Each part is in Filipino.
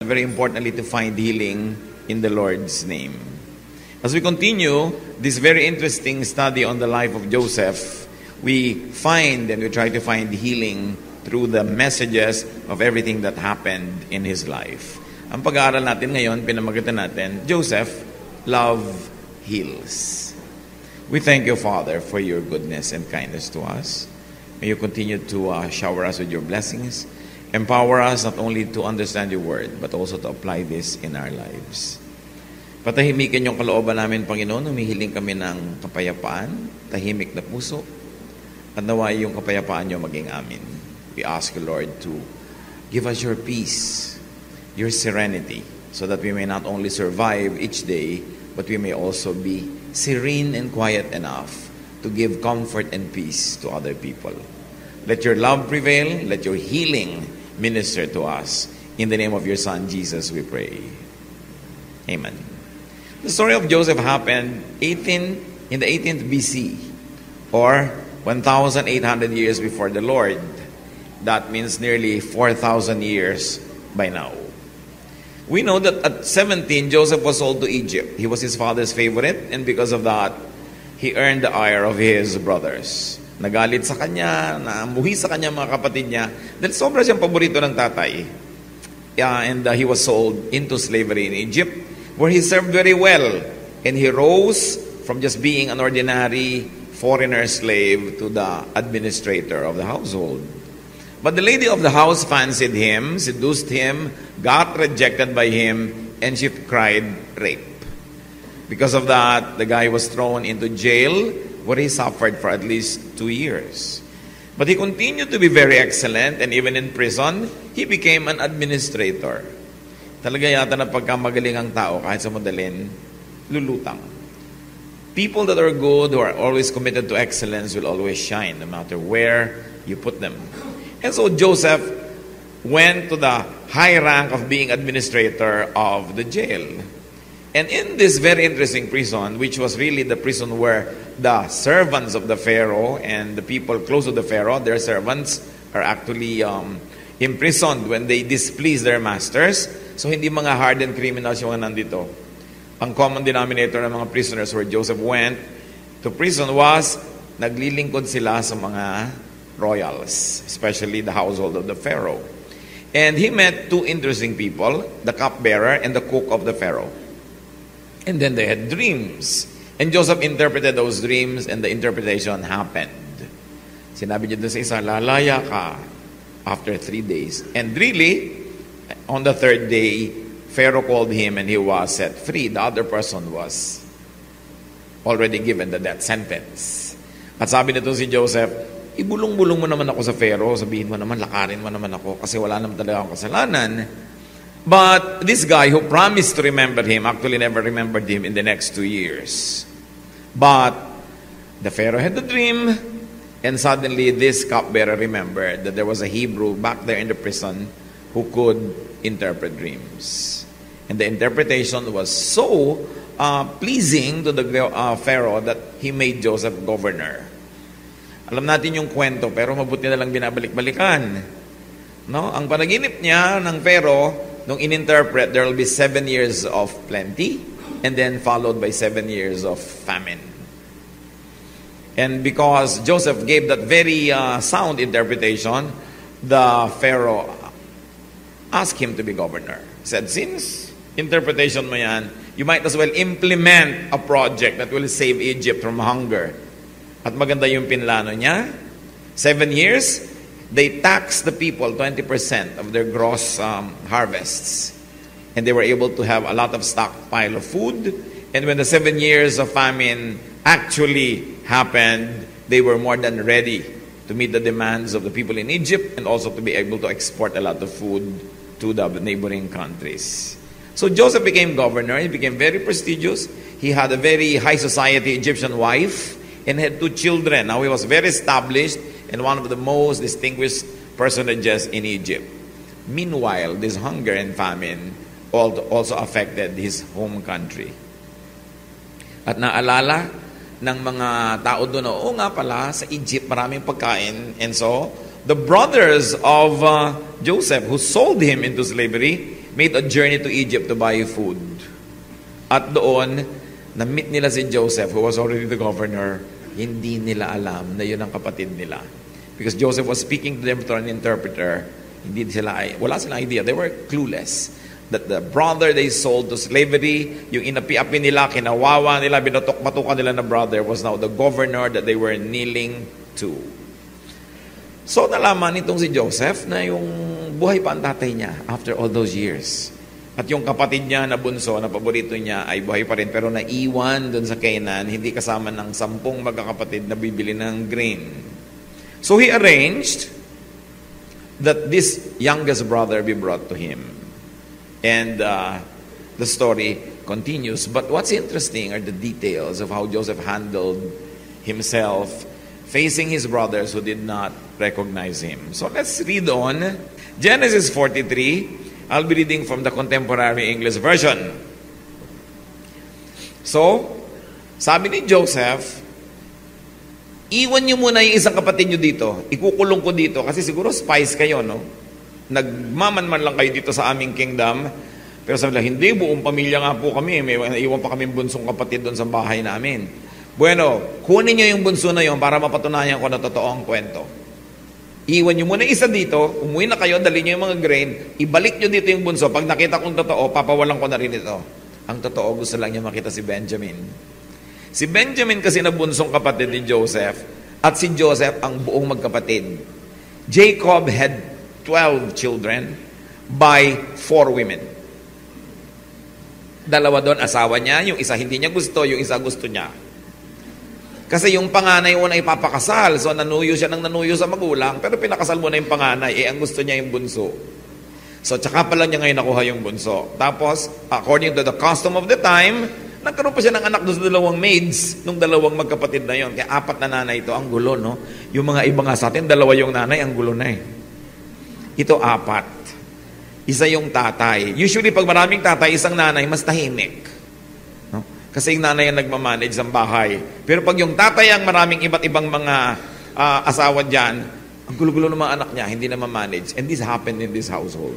Very importantly, to find healing in the Lord's name. As we continue this very interesting study on the life of Joseph, we find and we try to find healing through the messages of everything that happened in his life. Ang pag-aaral natin ngayon, pinamagatan natin, Joseph, love heals. We thank you, Father, for your goodness and kindness to us. May you continue to shower us with your blessings. Empower us not only to understand your word, but also to apply this in our lives. Patahimikin yung kalooban namin, Panginoon. Humihiling kami ng kapayapaan, tahimik na puso, at naway yung kapayapaan nyo maging amin. We ask you, Lord, to give us your peace, your serenity, so that we may not only survive each day, but we may also be serene and quiet enough to give comfort and peace to other people. Let your love prevail. Let your healing minister to us. In the name of your Son, Jesus, we pray. Amen. The story of Joseph happened in the 18th BC, or 1,800 years before the Lord. That means nearly 4,000 years by now. We know that at 17, Joseph was sold to Egypt. He was his father's favorite, and because of that, he earned the ire of his brothers. Nagalit sa kanya, namuhi sa kanya mga kapatid niya, dahil sobra siyang paborito ng tatay. And he was sold into slavery in Egypt, where he served very well. And he rose from just being an ordinary foreigner slave to the administrator of the household. But the lady of the house fancied him, seduced him, got rejected by him, and she cried rape. Because of that, the guy was thrown into jail, where he suffered for at least 2 years. But he continued to be very excellent, and even in prison, he became an administrator. Talaga yata na pagkamagaling ang tao, kahit sa madalin, lulutang. People that are good, who are always committed to excellence, will always shine, no matter where you put them. And so Joseph went to the high rank of being administrator of the jail. And in this very interesting prison, which was really the prison where the servants of the Pharaoh and the people close to the Pharaoh, their servants are actually imprisoned when they displease their masters. So hindi mga hardened criminals yung nandito. Ang common denominator ng mga prisoners where Joseph went to prison was naglilingkod sila sa mga royals, especially the household of the Pharaoh. And he met two interesting people, the cupbearer and the cook of the Pharaoh. And then they had dreams. And Joseph interpreted those dreams, and the interpretation happened. Sinabi niya doon sa isa, lalaya ka after 3 days. And really, on the 3rd day, Pharaoh called him and he was set free. The other person was already given the death sentence. At sabi nito si Joseph, ibulong-bulong mo naman ako sa Pharaoh, sabihin mo naman, lakarin mo naman ako, kasi wala naman talaga akong kasalanan. But this guy who promised to remember him actually never remembered him in the next 2 years. But the Pharaoh had the dream, and suddenly this cupbearer remembered that there was a Hebrew back there in the prison who could interpret dreams. And the interpretation was so pleasing to the Pharaoh that he made Joseph governor. Alam natin yung kwento, pero mabuti na lang binabalik-balikan. No? Ang panaginip niya ng Pharaoh, nung in-interpret, there will be 7 years of plenty, and then followed by 7 years of famine. And because Joseph gave that very sound interpretation, the Pharaoh asked him to be governor. He said, since interpretation mo yan, you might as well implement a project that will save Egypt from hunger. At maganda yung pinlano niya. 7 years, they taxed the people 20% of their gross harvests. And they were able to have a lot of stockpile of food. And when the 7 years of famine actually happened, they were more than ready to meet the demands of the people in Egypt and also to be able to export a lot of food to the neighboring countries. So Joseph became governor. He became very prestigious. He had a very high society Egyptian wife and had 2 children. Now he was very established and one of the most distinguished personages in Egypt. Meanwhile, this hunger and famine also affected his home country. At naalala ng mga tao doon, oo nga pala, sa Egypt maraming pagkain. And so, the brothers of Joseph who sold him into slavery, made a journey to Egypt to buy food. At doon, na-meet nila si Joseph, who was already the governor. Hindi nila alam na yun ang kapatid nila. Because Joseph was speaking to them through an interpreter. Wala silang idea. They were clueless. That the brother they sold to slavery, yung inapi-api nila, kinawawa nila, binatok-batukan nila na brother, was now the governor that they were kneeling to. So nalaman nitong si Joseph na yung buhay pa ang tatay niya after all those years. At yung kapatid niya na bunso, na paborito niya, ay buhay pa rin, pero naiwan dun sa Canaan, hindi kasama ng 10 magkakapatid na bibili ng grain. So he arranged that this youngest brother be brought to him. And the story continues. But what's interesting are the details of how Joseph handled himself facing his brothers who did not recognize him. So let's read on. Genesis 43. I'll be reading from the Contemporary English Version. So, sabi ni Joseph, iwan niyo muna yung isang kapatid niyo dito. Ikukulong ko dito kasi siguro spies kayo, no? Nagmamanman lang kayo dito sa aming kingdom. Pero sabi nila, hindi, buong pamilya nga po kami. May iwan pa kami bunsong kapatid doon sa bahay namin. Bueno, kunin niyo yung bunso na yon para mapatunayan ko na totoo ang kwento. Iwan niyo muna isa dito, umuwi na kayo, dali niyo yung mga grain, ibalik niyo dito yung bunso. Pag nakita kong totoo, papawalan ko na rin ito. Ang totoo, gusto lang niya makita si Benjamin. Si Benjamin kasi na bunsong kapatid ni Joseph, at si Joseph ang buong magkapatid. Jacob had 12 children by 4 women. 2 doon asawa niya, yung isa hindi niya gusto, yung isa gusto niya. Kasi yung panganay una ipapakasal, so nanuyo siya ng nanuyo sa magulang, pero pinakasal mo na yung panganay, ang gusto niya yung bunso. So tsaka pa lang niya ngayon nakuha yung bunso. Tapos, according to the custom of the time, nagkaroon pa siya ng anak doon sa 2 maids, nung 2 magkapatid na yon. Kaya 4 na nanay ito, ang gulo, no? Yung mga iba nga sa atin, 2 yung nanay, ang gulo na eh. Ito 4. Isa yung tatay. Usually, pag maraming tatay, isang nanay, mas tahimik. No? Kasi yung nanay ang nagmamanage ng bahay. Pero pag yung tatay ang maraming iba't ibang mga asawa dyan, ang gulo-gulo ng mga anak niya, hindi na ma-manage. And this happened in this household.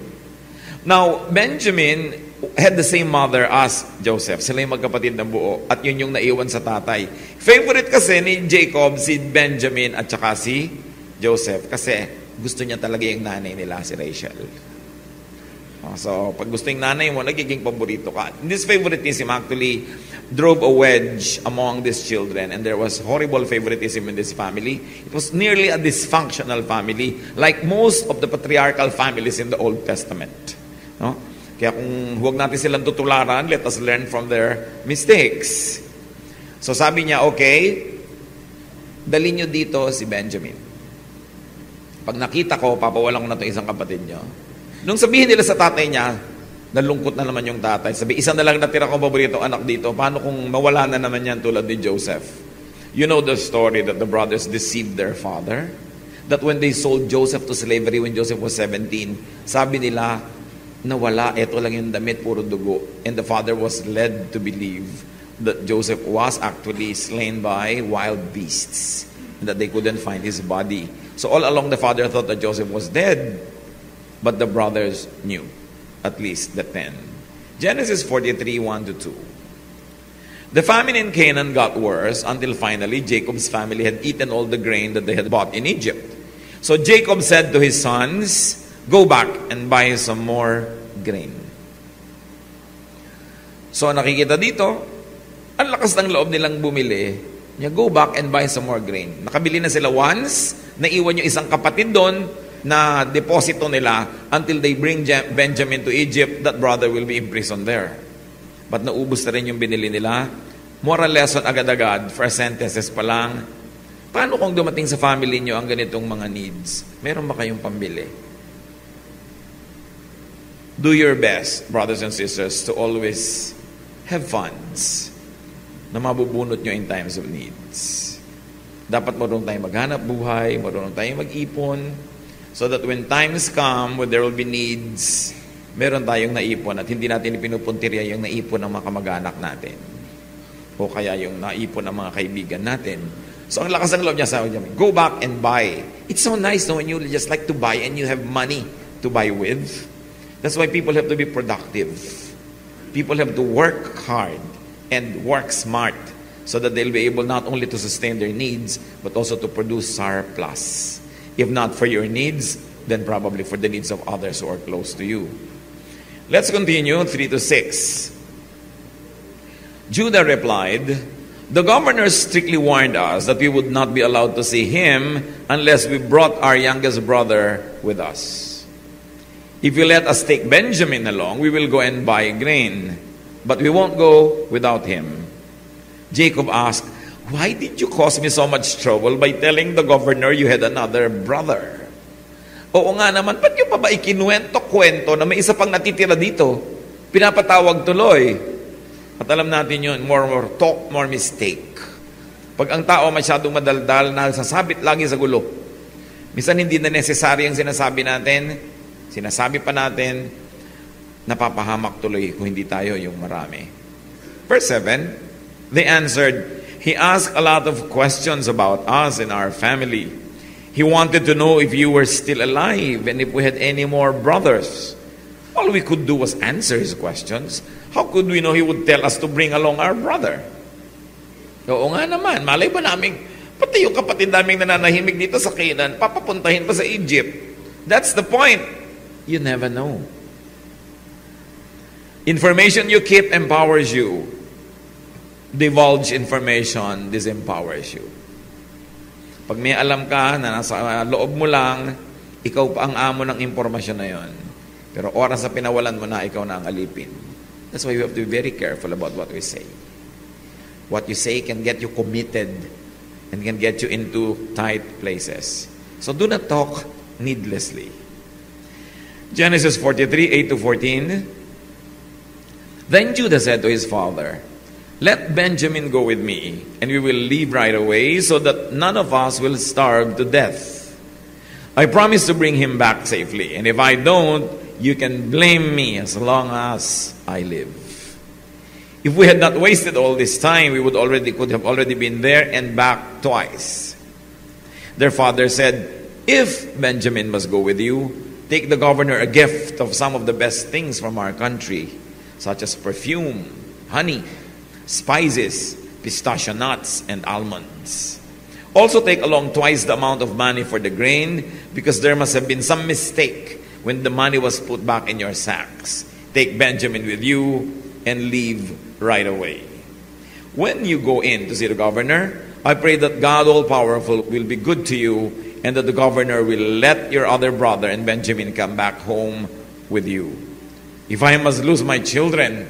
Now, Benjamin had the same mother as Joseph. Sila yung magkapatid ng buo. At yun yung naiwan sa tatay. Favorite kasi ni Jacob, si Benjamin at saka si Joseph. Kasi gusto niya talaga yung nanay nila, si Rachel. So, pag gusto yung nanay mo, nagiging paborito ka. This favoritism actually drove a wedge among these children, and there was horrible favoritism in this family. It was nearly a dysfunctional family, like most of the patriarchal families in the Old Testament. No? Kaya kung huwag natin silang tutularan, let us learn from their mistakes. So sabi niya, okay, dalhin niyo dito si Benjamin. Pag nakita ko, papawalan ko na itong isang kapatid niyo. Nung sabihin nila sa tatay niya, nalungkot na naman yung tatay. Sabi, isa na lang natira kong paboritong anak dito. Paano kung mawala na naman yan tulad ni Joseph? You know the story that the brothers deceived their father? That when they sold Joseph to slavery when Joseph was 17, sabi nila, nawala, eto lang yung damit, puro dugo. And the father was led to believe that Joseph was actually slain by wild beasts. And that they couldn't find his body. So all along the father thought that Joseph was dead. But the brothers knew. At least the 10. Genesis 43, 1-2. The famine in Canaan got worse until finally Jacob's family had eaten all the grain that they had bought in Egypt. So Jacob said to his sons, go back and buy some more grain. So nakikita dito, ang lakas ng loob nilang bumili. Go back and buy some more grain. Nakabili na sila once, naiwan yung isang kapatid doon na deposito nila until they bring Benjamin to Egypt, that brother will be imprisoned there. But naubos na rin yung binili nila. Moral lesson agad-agad, first sentences pa lang. Paano kung dumating sa family nyo ang ganitong mga needs? Meron ba kayong pambili? Do your best, brothers and sisters, to always have funds na mabubunot nyo in times of needs. Dapat marunong tayong maghanap buhay, marunong tayong mag-ipon, so that when times come, when there will be needs, meron tayong naipon at hindi natin pinupuntirya yung naipon ng mga kamag-anak natin. O kaya yung naipon ng mga kaibigan natin. So ang lakas ng loob niya, sabi niya, go back and buy. It's so nice no, when you just like to buy and you have money to buy with. That's why people have to be productive. People have to work hard and work smart so that they'll be able not only to sustain their needs, but also to produce surplus. If not for your needs, then probably for the needs of others who are close to you. Let's continue, 3 to 6. Judah replied, "The governor strictly warned us that we would not be allowed to see him unless we brought our youngest brother with us. If you let us take Benjamin along, we will go and buy grain, but we won't go without him." Jacob asked, "Why did you cause me so much trouble by telling the governor you had another brother?" Oo nga naman, ba't yung pa ba ikinuwento-kwento na may isa pang natitira dito? Pinapatawag tuloy. At alam natin yun, more talk, more mistake. Pag ang tao masyadong madaldal, nasasabit lagi sa gulo. Minsan hindi na necessary ang sinasabi natin, sinasabi pa natin, napapahamak tuloy kung hindi tayo yung marami. Verse 7, they answered, "He asked a lot of questions about us and our family. He wanted to know if you were still alive and if we had any more brothers. All we could do was answer his questions. How could we know he would tell us to bring along our brother?" Oo nga naman, malay ba namin, pati yung kapatid naming nananahimik dito sa Canaan, papapuntahin pa sa Egypt. That's the point. You never know. Information you keep empowers you. Divulge information disempowers you. Pag may alam ka na nasa loob mo lang, ikaw pa ang amo ng impormasyon na yon. Pero oras na pinawalan mo na, ikaw na ang alipin. That's why you have to be very careful about what we say. What you say can get you committed and can get you into tight places. So do not talk needlessly. Genesis 43, 8 to 14. Then Judah said to his father, "Let Benjamin go with me, and we will leave right away so that none of us will starve to death. I promise to bring him back safely, and if I don't, you can blame me as long as I live." If we had not wasted all this time, we could have already been there and back twice. Their father said, "If Benjamin must go with you, take the governor a gift of some of the best things from our country, such as perfume, honey, spices, pistachio nuts, and almonds. Also take along twice the amount of money for the grain, because there must have been some mistake when the money was put back in your sacks. Take Benjamin with you and leave right away. When you go in to see the governor, I pray that God all-powerful will be good to you, and that the governor will let your other brother and Benjamin come back home with you. If I must lose my children,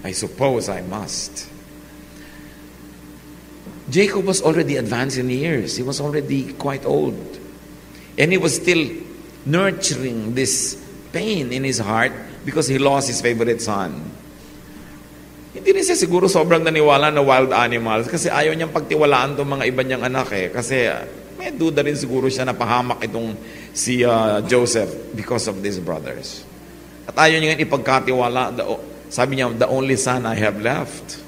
I suppose I must." Jacob was already advanced in years. He was already quite old. And he was still nurturing this pain in his heart because he lost his favorite son. Hindi rin siya siguro sobrang naniwala na wild animals kasi ayaw niyang pagtiwalaan itong mga iba niyang anak eh. Kasi may duda rin siguro siya na pahamak itong si Joseph because of these brothers. At ayaw niya ipagkatiwala. Sabi niya, "The only son I have left."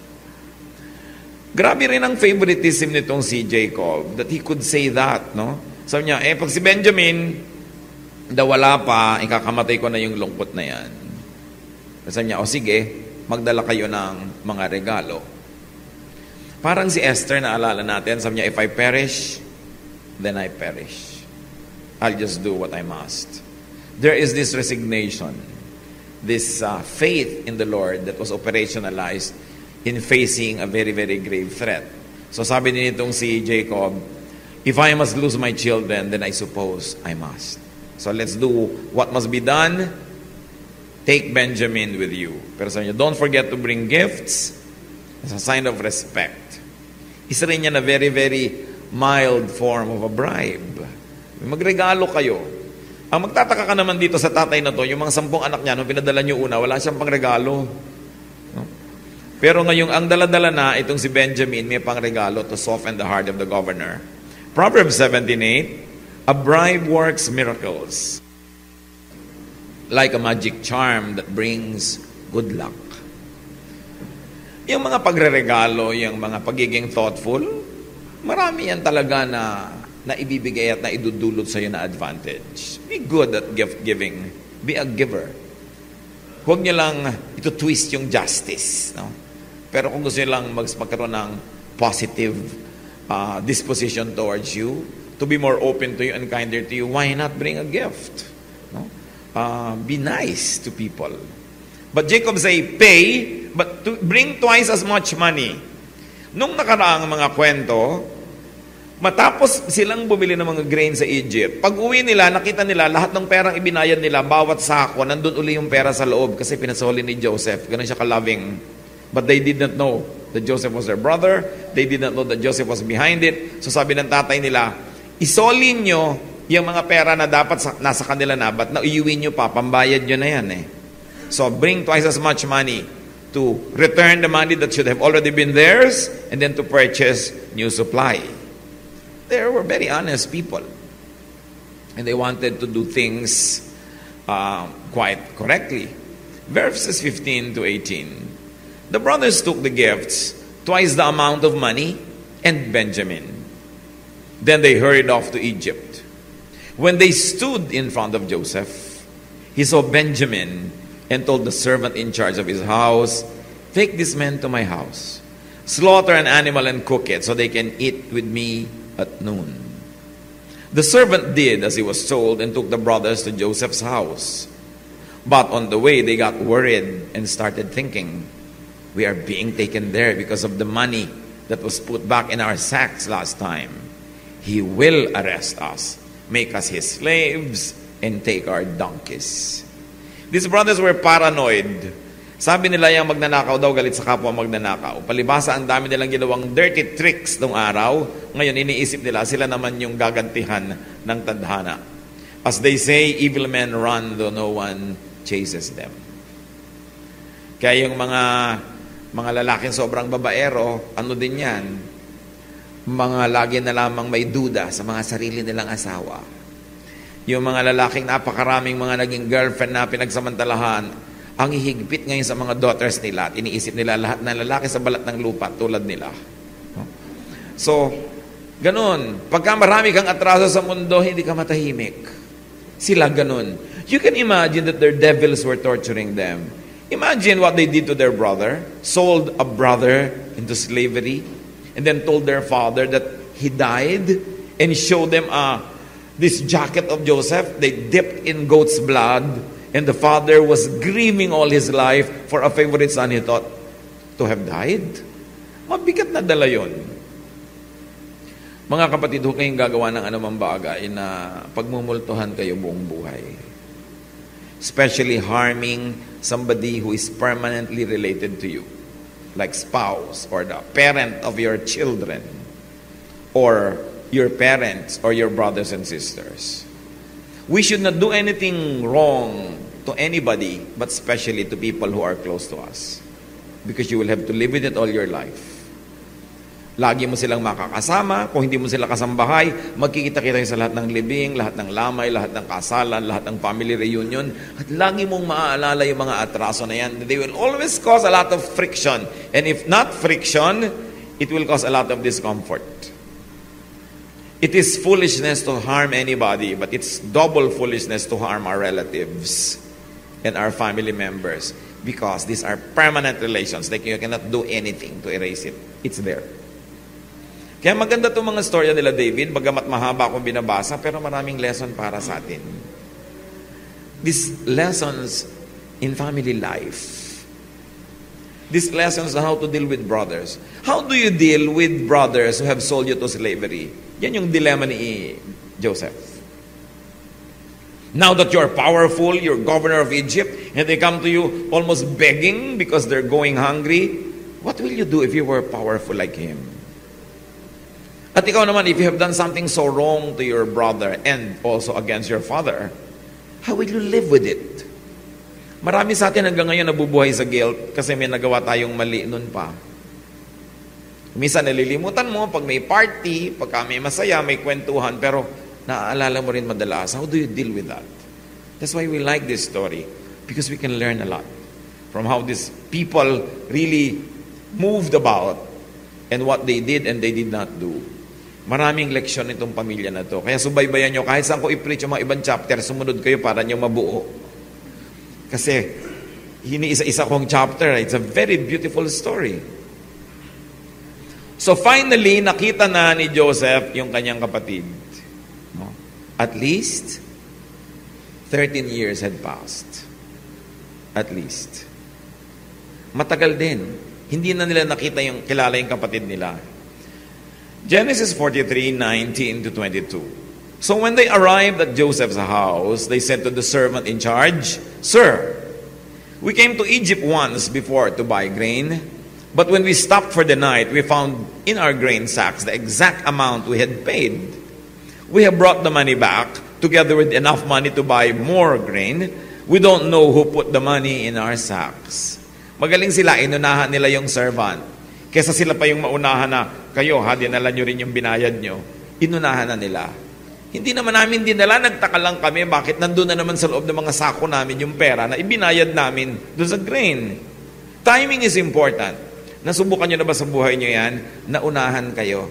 Grabe rin ang favoritism nitong si Jacob that he could say that, no? Sabi niya, pag si Benjamin wala pa, ikakamatay ko na yung lungkot na yan. Sabi niya, sige, magdala kayo ng mga regalo. Parang si Esther, naalala natin, sabi niya, "If I perish, then I perish. I'll just do what I must." There is this resignation, this faith in the Lord that was operationalized in facing a very, very grave threat. So sabi nitong si Jacob, "If I must lose my children, then I suppose I must. So let's do what must be done. Take Benjamin with you." Pero sabi niya, don't forget to bring gifts as a sign of respect. Isa rin niya na very, very mild form of a bribe. Magregalo kayo. Ang magtataka ka naman dito sa tatay na to, yung mga 10 anak niya, nung pinadala niyo una, wala siyang pangregalo. No? Pero ngayong ang dala-dala na, itong si Benjamin, may pangregalo to soften the heart of the governor. Proverbs 17:8, "A bribe works miracles, like a magic charm that brings good luck." Yung mga pagre-regalo, yung mga pagiging thoughtful, marami yan talaga na ibibigay at na idudulot sa iyo na advantage. Be good at gift giving. Be a giver. huwag nyo lang ito twist yung justice. No? Pero kung gusto nyo lang magkaroon ng positive disposition towards you, to be more open to you and kinder to you, why not bring a gift? No? Be nice to people. But Jacob say, pay, but to bring twice as much money. Nung nakaraang mga kwento, matapos silang bumili ng mga grain sa Egypt, pag uwi nila, nakita nila lahat ng perang ibinayad nila, bawat sako, nandun uli yung pera sa loob kasi pinasoli ni Joseph. Ganun siya ka-loving. But they did not know that Joseph was their brother. They did not know that Joseph was behind it. So sabi ng tatay nila, isoli nyo yung mga pera na dapat nasa kanila na, but na iuwi nyo pa, pambayad nyo na yan eh. So bring twice as much money to return the money that should have already been theirs and then to purchase new supply. They were very honest people. And they wanted to do things quite correctly. Verses 15 to 18. The brothers took the gifts, twice the amount of money, and Benjamin. Then they hurried off to Egypt. When they stood in front of Joseph, he saw Benjamin and told the servant in charge of his house, take this man to my house, slaughter an animal and cook it so they can eat with me at noon. The servant did as he was told and took the brothers to Joseph's house. But on the way they got worried and started thinking, we are being taken there because of the money that was put back in our sacks last time. He will arrest us, make us his slaves, and take our donkeys. These brothers were paranoid. Sabi nila yung magnanakaw daw, galit sa kapwa magnanakaw. Palibasa, ang dami nilang ginawang dirty tricks nung araw. Ngayon, iniisip nila, sila naman yung gagantihan ng tadhana. As they say, evil men run though no one chases them. Kaya yung mga lalaking sobrang babaero, ano din yan? Mga lagi na lamang may duda sa mga sarili nilang asawa. Yung mga lalaking napakaraming mga naging girlfriend na pinagsamantalahan, ang hihigpit ngayon sa mga daughters nila at iniisip nila lahat ng lalaki sa balat ng lupa tulad nila. So, ganun. Pagka marami kang atraso sa mundo, hindi ka matahimik. Sila ganun. You can imagine that their devils were torturing them. Imagine what they did to their brother. Sold a brother into slavery and then told their father that he died and showed them this jacket of Joseph. They dipped in goat's blood, and the father was grieving all his life for a favorite son he thought to have died. Mabigat na dala yun. Mga kapatid, huwag kayong gagawa ng anumang bagay na pagmumultuhan kayo buong buhay. Especially harming somebody who is permanently related to you, like spouse or the parent of your children, or your parents or your brothers and sisters. We should not do anything wrong to anybody, but especially to people who are close to us. Because you will have to live with it all your life. Lagi mo silang makakasama. Kung hindi mo sila kasambahay, magkikita-kita sa lahat ng libing, lahat ng lamay, lahat ng kasalan, lahat ng family reunion. At lagi mong maaalala yung mga atraso na yan. They will always cause a lot of friction. And if not friction, it will cause a lot of discomfort. It is foolishness to harm anybody, but it's double foolishness to harm our relatives and our family members, because these are permanent relations. Like you cannot do anything to erase it. It's there. Kaya maganda itong mga storya nila David, bagamat mahaba akong binabasa, pero maraming lesson para sa atin. These lessons in family life. These lessons on how to deal with brothers. How do you deal with brothers who have sold you to slavery? Yan yung dilemma ni Joseph. Now that you're powerful, you're governor of Egypt, and they come to you almost begging because they're going hungry, what will you do if you were powerful like him? At ikaw naman, if you have done something so wrong to your brother and also against your father, how will you live with it? Marami sa atin hanggang ngayon nabubuhay sa guilt kasi may nagawa tayong mali nun pa. Minsan nalilimutan mo pag may party, pagka may masaya, may kwentuhan, pero naaalala mo rin madalas. How do you deal with that? That's why we like this story, because we can learn a lot from how these people really moved about and what they did and they did not do. Maraming leksyon itong pamilya na to. Kaya subaybayan nyo, kahit saan ko i-preach yung mga ibang chapter, sumunod kayo para nyo mabuo. Kasi Hiniisa-isa kong chapter. It's a very beautiful story. So finally, nakita na ni Joseph yung kanyang kapatid. No? At least, 13 years had passed. At least. Matagal din. Hindi na nila nakita yung kilala yung kapatid nila. Genesis 43:19 to 22. So when they arrived at Joseph's house, they said to the servant in charge, "Sir, we came to Egypt once before to buy grain, but when we stopped for the night, we found in our grain sacks the exact amount we had paid. We have brought the money back, together with enough money to buy more grain. We don't know who put the money in our sacks." Magaling sila, inunahan nila yung servant. Kesa sila pa yung maunahan na, kayo ha, dinala nyo rin yung binayad nyo. Inunahan na nila. Hindi naman namin dinala, nagtaka lang kami bakit nandun na naman sa loob ng mga sako namin yung pera na ibinayad namin doon sa grain. Timing is important. Nasubukan nyo na ba sa buhay nyo yan? Naunahan kayo.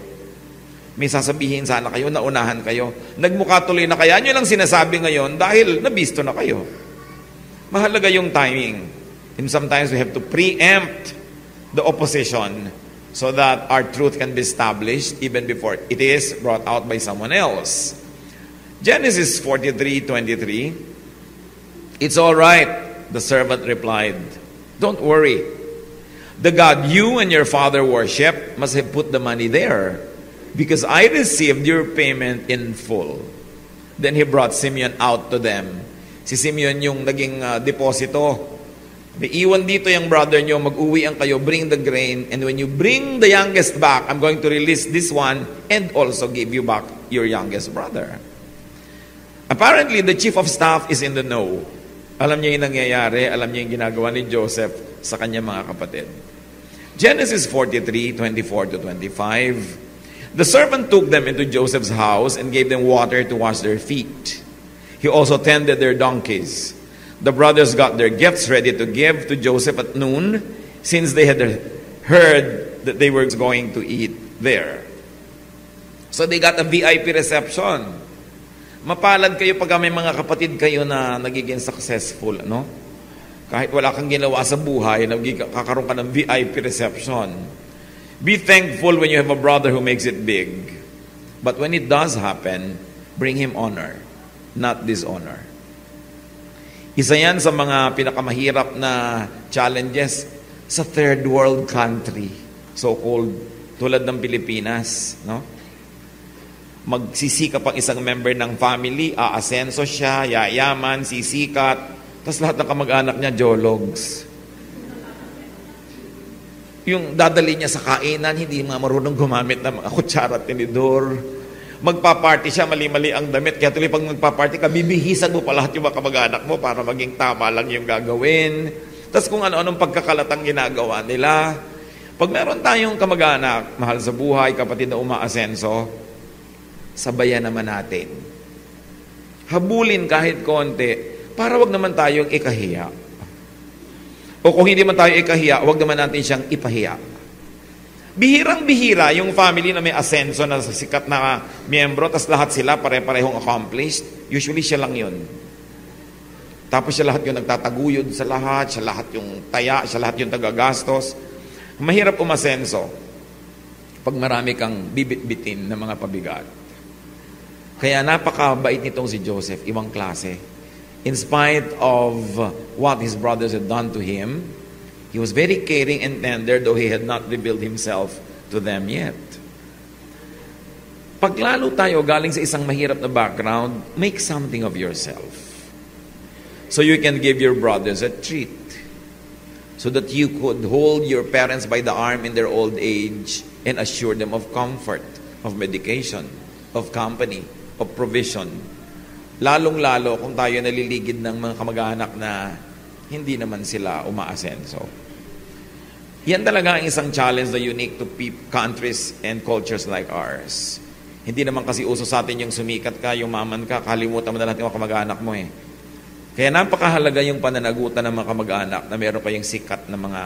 May sasabihin sana kayo, naunahan kayo. Nagmukha tuloy na kaya nyo lang sinasabi ngayon dahil nabisto na kayo. Mahalaga yung timing. And sometimes we have to preempt the opposition so that our truth can be established even before it is brought out by someone else. Genesis 43:23. "It's all right," the servant replied. "Don't worry. The God you and your father worship must have put the money there, because I received your payment in full." Then he brought Simeon out to them. Si Simeon yung naging deposito. May iwan dito yung brother nyo, mag-uwi ang kayo, bring the grain, and when you bring the youngest back, I'm going to release this one and also give you back your youngest brother. Apparently, the chief of staff is in the know. Alam niya yung nangyayari, alam niya yung ginagawa ni Joseph sa kanyang mga kapatid. Genesis 43:24 to 25. "The servant took them into Joseph's house and gave them water to wash their feet. He also tended their donkeys. The brothers got their gifts ready to give to Joseph at noon, since they had heard that they were going to eat there." So they got a VIP reception. Mapalad kayo pag may mga kapatid kayo na nagiging successful, no? Kahit wala kang ginawa sa buhay, kakaroon ka ng VIP reception. Be thankful when you have a brother who makes it big. But when it does happen, bring him honor, not dishonor. Isa yan sa mga pinakamahirap na challenges sa third world country, so-called, tulad ng Pilipinas, no? Magsisikap ang isang member ng family, aasenso siya, yayaman, sisikat, tapos lahat ng kamag-anak niya, jologs. Yung dadali niya sa kainan, hindi mga marunong gumamit ng mga kutsara at tinidor. Magpa-party siya, mali-mali ang damit. Kaya tuloy pag magpa-party ka, bibihisan mo pa lahat yung mga kamag-anak mo para maging tama lang yung gagawin. Tapos kung ano-anong pagkakalatang ginagawa nila. Pag meron tayong kamag-anak, mahal sa buhay, kapatid na umaasenso, sabayan naman natin. Habulin kahit konti, para wag naman tayong ikahiya. O kung hindi man tayo ikahiya, wag naman natin siyang ipahiya. Bihirang-bihira yung family na may asenso na sikat na miyembro, tas lahat sila pare-parehong accomplished. Usually siya lang yun. Tapos siya lahat yung nagtataguyod sa lahat, siya lahat yung taya, siya lahat yung tagagastos. Mahirap umasenso pag marami kang bibit-bitin na mga pabigat. Kaya napakabait nitong si Joseph, ibang klase. In spite of what his brothers had done to him, he was very caring and tender, though he had not revealed himself to them yet. Pag lalo tayo galing sa isang mahirap na background, make something of yourself. So you can give your brothers a treat. So that you could hold your parents by the arm in their old age and assure them of comfort, of medication, of company, of provision. Lalong-lalo kung tayo naliligid ng mga kamag-anak na hindi naman sila umaasenso. Yan talaga ang isang challenge na unique to countries and cultures like ours. Hindi naman kasi uso sa atin yung sumikat ka, yung maman ka, kalimutan mo na lahat yung kamag-anak mo eh. Kaya napakahalaga yung pananagutan ng mga kamag-anak na meron kayong sikat na mga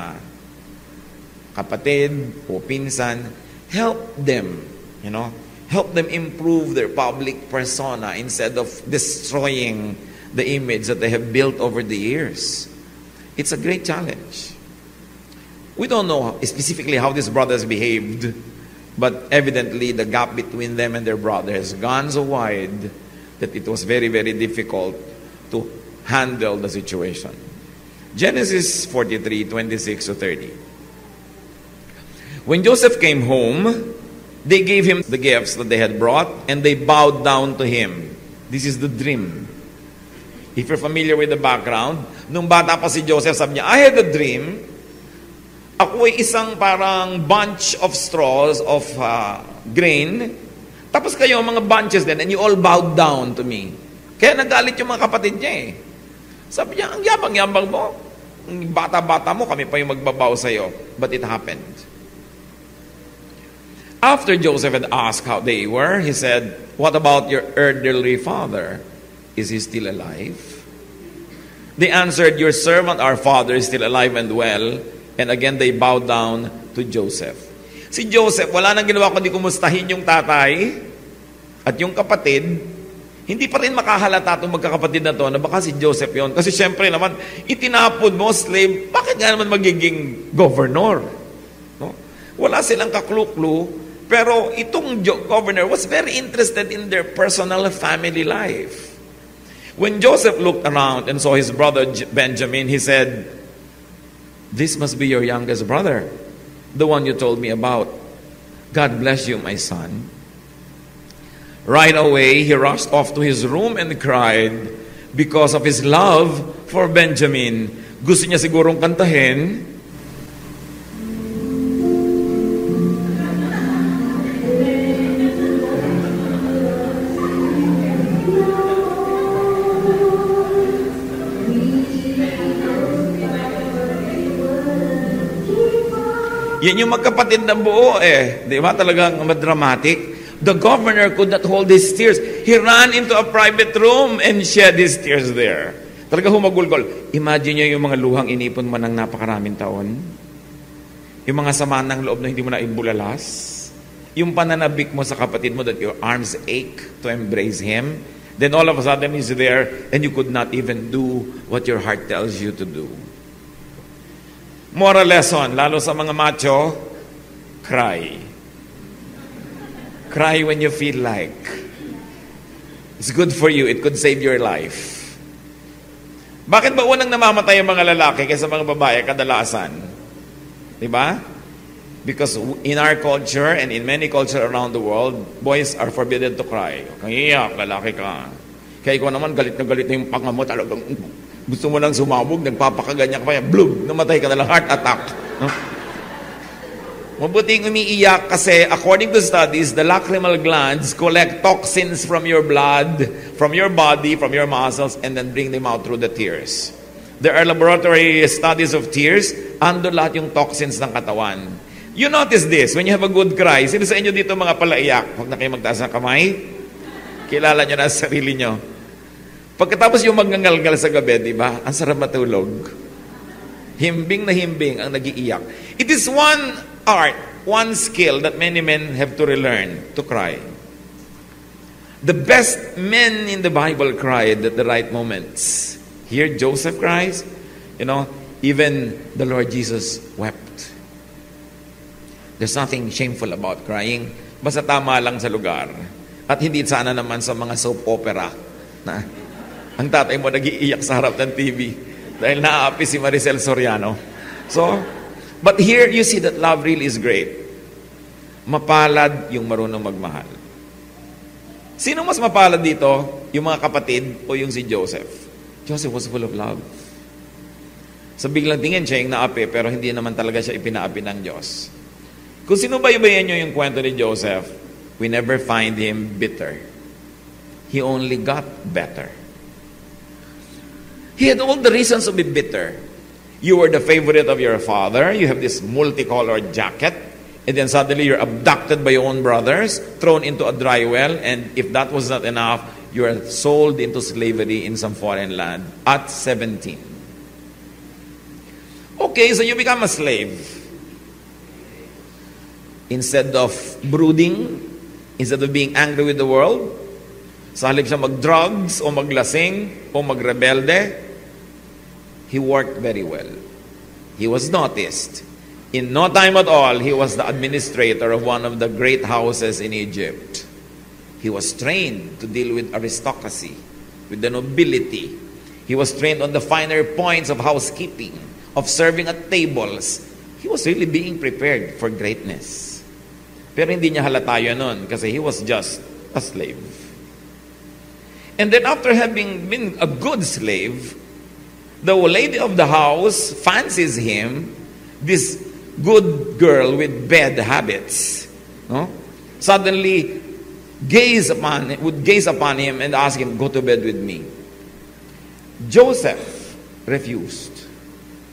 kapatid o pinsan. Help them, help them improve their public persona instead of destroying the image that they have built over the years. It's a great challenge. We don't know specifically how these brothers behaved, but evidently the gap between them and their brother has gone so wide that it was very, very difficult to handle the situation. Genesis 43, 26 to 30. When Joseph came home, they gave him the gifts that they had brought, and they bowed down to him. This is the dream. If you're familiar with the background, nung bata pa si Joseph, sabi niya, I had a dream. Ako ay isang parang bunch of straws of grain. Tapos kayo, mga bunches din, and you all bowed down to me. Kaya nagalit yung mga kapatid niya eh. Sabi niya, ang yabang-yabang mo. Ang bata-bata mo, kami pa yung magbabaw sa'yo. But it happened. After Joseph had asked how they were, he said, what about your elderly father? Is he still alive? They answered, your servant, our father, is still alive and well. And again, they bowed down to Joseph. Si Joseph, wala nang ginawa kundi kumustahin yung tatay at yung kapatid. Hindi pa rin makahalata itong magkakapatid na to na baka si Joseph yon. Kasi syempre naman, itinapod mo, slave, bakit nga naman magiging governor? No? Wala silang kaklu-klu, pero itong governor was very interested in their personal family life. When Joseph looked around and saw his brother Benjamin, he said, this must be your youngest brother, the one you told me about. God bless you, my son. Right away, he rushed off to his room and cried because of his love for Benjamin. Gusto niya sigurong kantahin. Yan yung magkapatid na buo eh. Di ba? Talagang madramatic. The governor could not hold his tears. He ran into a private room and shed his tears there. Talaga humagulgol. Imagine nyo yung mga luhang inipon mo ng napakaraming taon. Yung mga sama ng loob na hindi mo na ibulalas. Yung pananabik mo sa kapatid mo that your arms ache to embrace him. Then all of a sudden he's there and you could not even do what your heart tells you to do. Moral lesson, lalo sa mga macho, cry. Cry when you feel like. It's good for you. It could save your life. Bakit ba unang namamatay ang mga lalaki kaysa mga babae kadalasan? Diba? Because in our culture and in many cultures around the world, boys are forbidden to cry. Kung iyak, lalaki ka. Kaya ikaw naman, galit na yung panga mo, talagang gusto mo lang sumabog, nagpapakaganyan ka pa yan, bloom, namatay ka na lang, heart attack. No? Mabuting umiiyak kasi according to studies, the lacrimal glands collect toxins from your blood, from your body, from your muscles, and then bring them out through the tears. There are laboratory studies of tears, ando lahat yung toxins ng katawan. You notice this, when you have a good cry, sino sa inyo dito mga palaiyak? Huwag na kayo magtaas ng kamay. Kilala nyo na sa sarili nyo. Pagkatapos yung magngangalgal sa gabi, di ba? Ang sarap matulog. Himbing na himbing ang nagiiyak. It is one art, one skill that many men have to relearn, to cry. The best men in the Bible cried at the right moments. Here, Joseph cries. You know, even the Lord Jesus wept. There's nothing shameful about crying. Basta tama lang sa lugar. At hindi sana naman sa mga soap opera na ang tatay mo nag-iiyak sa harap ng TV dahil naaapi si Maricel Soriano. So, but here you see that love really is great. Mapalad yung marunong magmahal. Sino mas mapalad dito? Yung mga kapatid o yung si Joseph? Joseph was full of love. Sa biglang tingin siya yung naapi, pero hindi naman talaga siya ipinaapi ng Diyos. Kung sinubaybayan nyo yung kwento ni Joseph, we never find him bitter. He only got better. He had all the reasons to be bitter. You were the favorite of your father. You have this multicolored jacket. And then suddenly you're abducted by your own brothers, thrown into a dry well. And if that was not enough, you are sold into slavery in some foreign land at 17. Okay, so you become a slave. Instead of brooding, instead of being angry with the world, sa halip siya mag-drugs o maglasing o magrebelde, he worked very well. He was noticed. In no time at all, he was the administrator of one of the great houses in Egypt. He was trained to deal with aristocracy, with the nobility. He was trained on the finer points of housekeeping, of serving at tables. He was really being prepared for greatness. Pero hindi niya halata yun nun kasi he was just a slave. And then after having been a good slave, the lady of the house fancies him, this good girl with bad habits. No? Suddenly, would gaze upon him and ask him, go to bed with me. Joseph refused.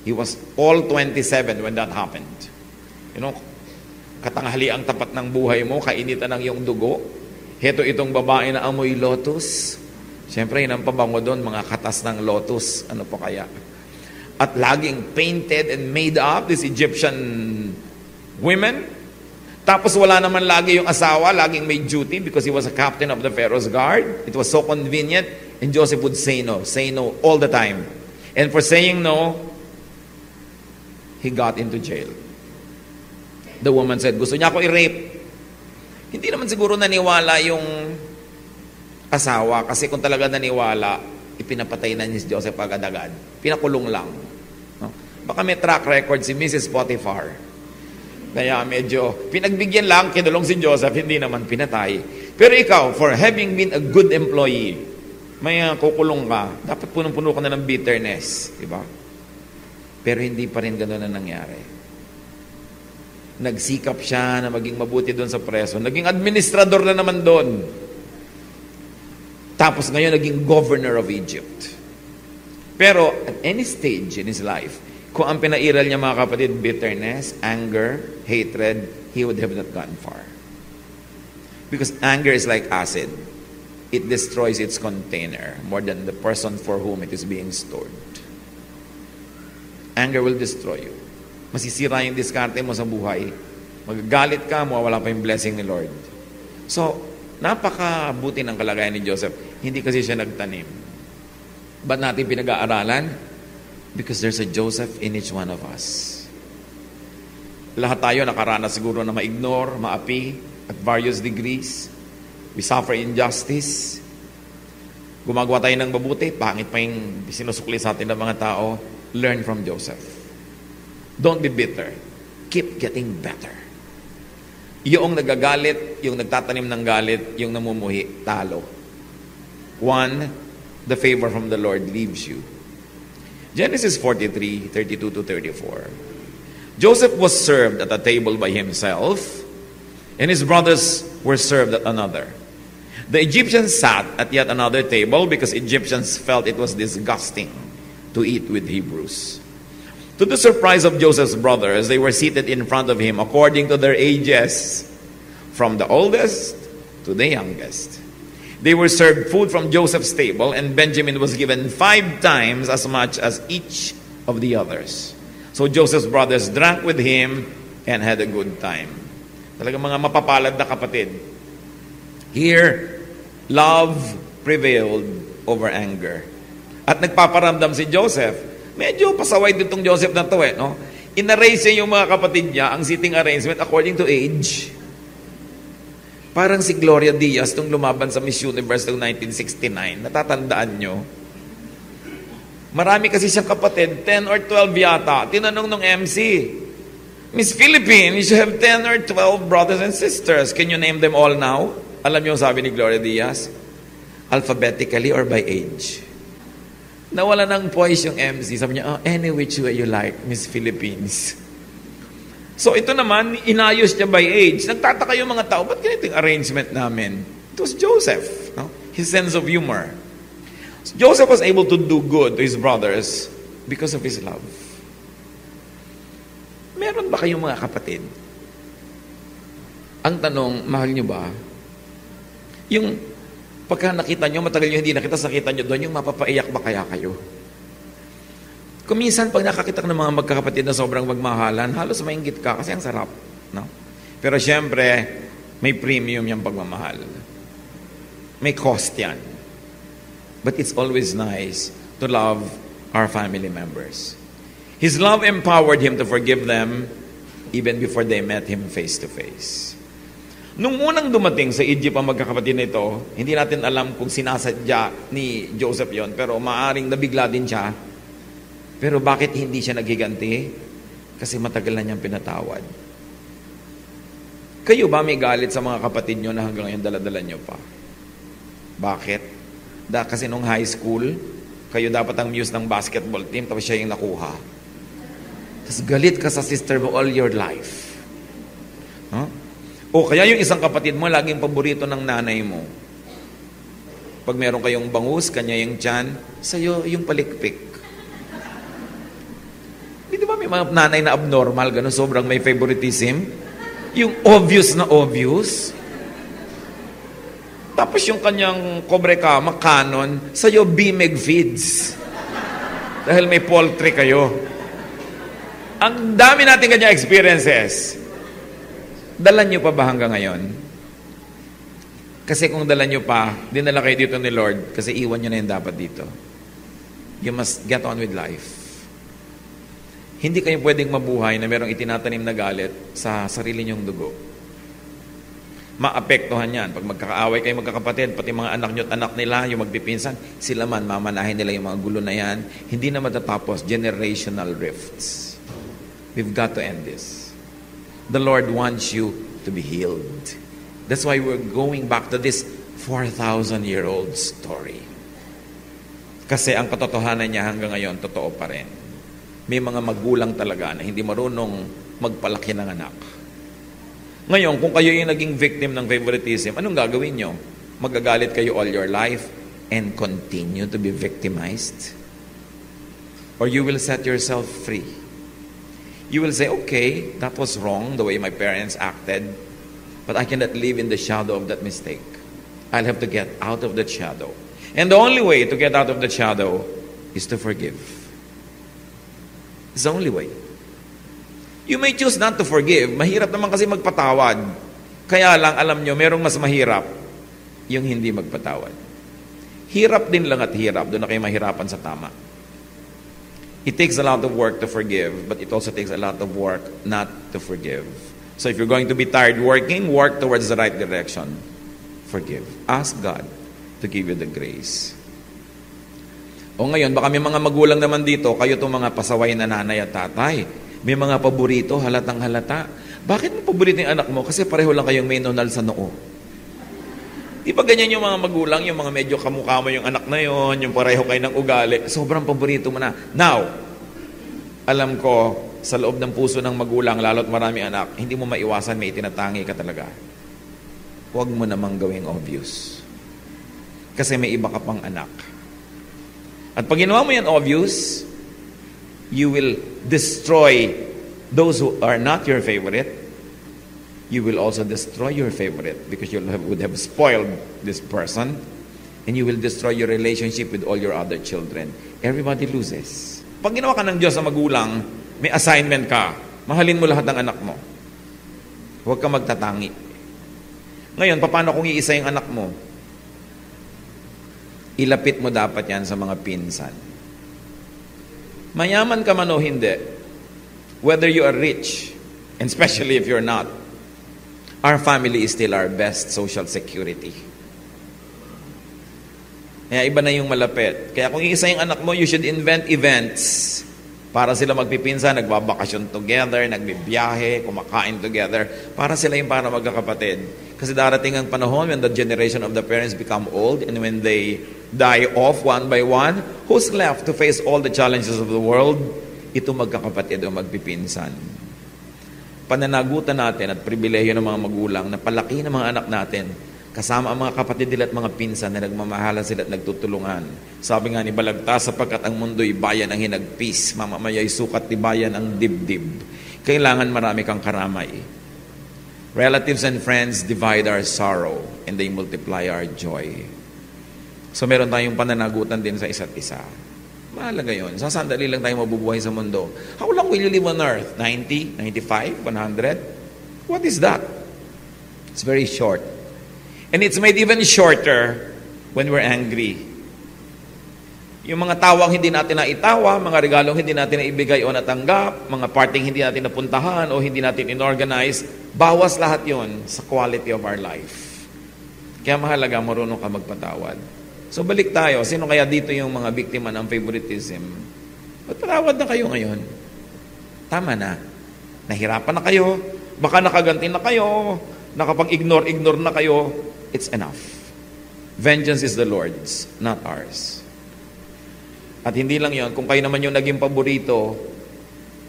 He was all 27 when that happened. You know, katanghali ang tapat ng buhay mo, kainitan ng iyong dugo. Heto itong babae na amoy lotus. Siyempre, yun ang pabango doon, mga katas ng lotus. Ano po kaya? At laging painted and made up, these Egyptian women. Tapos wala naman lagi yung asawa, laging may duty because he was a captain of the Pharaoh's guard. It was so convenient. And Joseph would say no all the time. And for saying no, he got into jail. The woman said, gusto niya ako i-rape. Hindi naman siguro naniwala yung asawa kasi kung talaga naniwala, ipinapatay na ni Joseph agad-agad. Pinakulong lang. No? Baka may track record si Mrs. Potiphar. Kaya medyo pinagbigyan lang, kinulong si Joseph, hindi naman pinatay. Pero ikaw, for having been a good employee, may kukulong ka, dapat punong-puno ka na ng bitterness. Diba? Pero hindi pa rin gano'n na nangyari. Nagsikap siya na maging mabuti doon sa preso. Naging administrador na naman doon. Tapos ngayon naging governor of Egypt. Pero at any stage in his life, kung ang pinairal niya mga kapatid, bitterness, anger, hatred, he would have not gone far. Because anger is like acid. It destroys its container more than the person for whom it is being stored. Anger will destroy you. Masisira yung diskarte mo sa buhay. Magagalit ka, mawawala pa yung blessing ni Lord. So, napakabuti ng kalagayan ni Joseph. Hindi kasi siya nagtanim. Ba't natin pinag-aaralan? Because there's a Joseph in each one of us. Lahat tayo nakaranas siguro na ma-ignore, maapi, at various degrees. We suffer injustice. Gumagawa tayo ng mabuti, pangit pa yung sinusukli sa atin ng mga tao. Learn from Joseph. Don't be bitter. Keep getting better. Yung nagagalit, yung nagtatanim ng galit, yung namumuhi, talo. One, the favor from the Lord leaves you. Genesis 43, 32 to 34. Joseph was served at a table by himself, and his brothers were served at another. The Egyptians sat at yet another table because Egyptians felt it was disgusting to eat with Hebrews. To the surprise of Joseph's brothers, they were seated in front of him according to their ages, from the oldest to the youngest. They were served food from Joseph's table, and Benjamin was given 5 times as much as each of the others. So Joseph's brothers drank with him and had a good time. Talagang mga mapapalad na kapatid. Here, love prevailed over anger. At nagpaparamdam si Joseph. Medyo pasaway din itong Joseph na to no? In-arrange niya yung mga kapatid niya, ang seating arrangement according to age. Parang si Gloria Diaz itong lumaban sa Miss Universe noong 1969. Natatandaan nyo? Marami kasi siyang kapatid, 10 or 12 yata. Tinanong nung MC, Miss Philippines, you have 10 or 12 brothers and sisters. Can you name them all now? Alam niyo sabi ni Gloria Diaz? Alphabetically or by age? Nawala ng poise yung MC. Sabi niya, any which way you like, Miss Philippines. So ito naman, inayos niya by age. Nagtataka yung mga tao, ba't ganito yung arrangement namin? It was Joseph. No? His sense of humor. So Joseph was able to do good to his brothers because of his love. Meron ba kayong mga kapatid? Ang tanong, mahal niyo ba? Yung pagka nakita nyo, matagal nyo hindi nakita, nakita nyo doon, yung mapapaiyak ba kaya kayo? Kung minsan, pag nakakita ka ng mga magkakapatid na sobrang magmahalan, halos mainggit ka kasi ang sarap. No? Pero syempre, may premium yung pagmamahal. May cost yan. But it's always nice to love our family members. His love empowered him to forgive them even before they met him face to face. Nung unang dumating sa Egypt ang magkakapatid na ito, hindi natin alam kung sinasadya ni Joseph yon, pero maaring nabigla din siya. Pero bakit hindi siya naghiganti? Kasi matagal na niyang pinatawad. Kayo ba may galit sa mga kapatid niyo na hanggang ngayon daladala niyo pa? Bakit? Kasi nung high school, kayo dapat ang muse ng basketball team, tapos siya yung nakuha. Tapos galit ka sa sister mo all your life. Huh? O kaya yung isang kapatid mo, laging paborito ng nanay mo. Pag meron kayong bangus, kanya yung tiyan, sa'yo yung palikpik. Di ba may mga nanay na abnormal, gano'n, sobrang may favoritism? Yung obvious na obvious. Tapos yung kanyang kobre kama, canon, sa'yo Bimeg feeds. Dahil may poultry kayo. Ang dami natin kanya experiences. Dalan nyo pa ba hanggang ngayon? Kasi kung dalan nyo pa, dinala kayo dito ni Lord, kasi iwan nyo na yung dapat dito. You must get on with life. Hindi kayo pwedeng mabuhay na merong itinatanim na galit sa sarili nyong dugo. Maapektuhan yan. Pag magkakaaway kayo magkakapatid, pati mga anak nyo at anak nila, yung magpipinsan, sila man, mamanahin nila yung mga gulo na yan. Hindi na matatapos. Generational rifts. We've got to end this. The Lord wants you to be healed. That's why we're going back to this 4,000-year-old story. Kasi ang katotohanan niya hanggang ngayon, totoo pa rin. May mga magulang talaga na hindi marunong magpalaki ng anak. Ngayon, kung kayo yung naging victim ng favoritism, anong gagawin nyo? Magagalit kayo all your life and continue to be victimized? Or you will set yourself free? You will say, okay, that was wrong, the way my parents acted, but I cannot live in the shadow of that mistake. I'll have to get out of that shadow. And the only way to get out of the shadow is to forgive. It's the only way. You may choose not to forgive. Mahirap naman kasi magpatawad. Kaya lang, alam nyo, merong mas mahirap, yung hindi magpatawad. Hirap din lang at hirap, doon na kayo mahirapan sa tama. It takes a lot of work to forgive, but it also takes a lot of work not to forgive. So if you're going to be tired working, work towards the right direction. Forgive. Ask God to give you the grace. O ngayon, baka may mga magulang naman dito, kayo itong mga pasaway na nanay at tatay. May mga paborito, halatang halata. Bakit mo paborito yung anak mo? Kasi pareho lang kayong may nonal sa noo. Di ba ganyan yung mga magulang, yung mga medyo kamukha mo yung anak na yon, yung pareho kayo ng ugali, sobrang paborito mo na. Now, alam ko, sa loob ng puso ng magulang, lalo't marami anak, hindi mo maiwasan, may itinatangi ka talaga. Huwag mo namang gawing obvious. Kasi may iba ka pang anak. At pag ginawa mo yan obvious, you will destroy those who are not your favorite. You will also destroy your favorite because you would have spoiled this person, and you will destroy your relationship with all your other children. Everybody loses. Pag ginawa ka ng Diyos sa magulang, may assignment ka. Mahalin mo lahat ng anak mo. Huwag ka magtatangi. Ngayon, paano kung iisa yung anak mo? Ilapit mo dapat yan sa mga pinsan. Mayaman ka man o hindi, whether you are rich, and especially if you're not, our family is still our best social security. Kaya iba na yung malapit. Kaya kung isa yung anak mo, you should invent events para sila magpipinsan, nagbabakasyon together, nagbibiyahe, kumakain together, para sila yung para magkakapatid. Kasi darating ang panahon when the generation of the parents become old and when they die off one by one, who's left to face all the challenges of the world? Ito magkakapatid o magpipinsan. Pananagutan natin at pribilehiyo ng mga magulang na palaki ng mga anak natin kasama ang mga kapatid nila at mga pinsan na nagmamahala sila at nagtutulungan. Sabi nga ni Balagtas, sapagkat ang mundo'y bayan ang hinagpis, mamamaya'y sukat ni bayan ang dibdib. Kailangan marami kang karamay. Relatives and friends divide our sorrow and they multiply our joy. So meron tayong pananagutan din sa isa't isa. Mahalaga yun. Sasandali lang tayo mabubuhay sa mundo. How long will you live on earth? 90? 95? 100? What is that? It's very short. And it's made even shorter when we're angry. Yung mga tawang hindi natin naitawa, mga regalong hindi natin naibigay o natanggap, mga parting hindi natin napuntahan o hindi natin inorganize, bawas lahat yon sa quality of our life. Kaya mahalaga, marunong ka magpatawad. So balik tayo, sino kaya dito yung mga biktima ng favoritism? Magpatawad na kayo ngayon. Tama na. Nahirapan na kayo, baka nakaganti na kayo, nakapag-ignore na kayo, it's enough. Vengeance is the Lord's, not ours. At hindi lang yon, kung kayo naman yung naging paborito,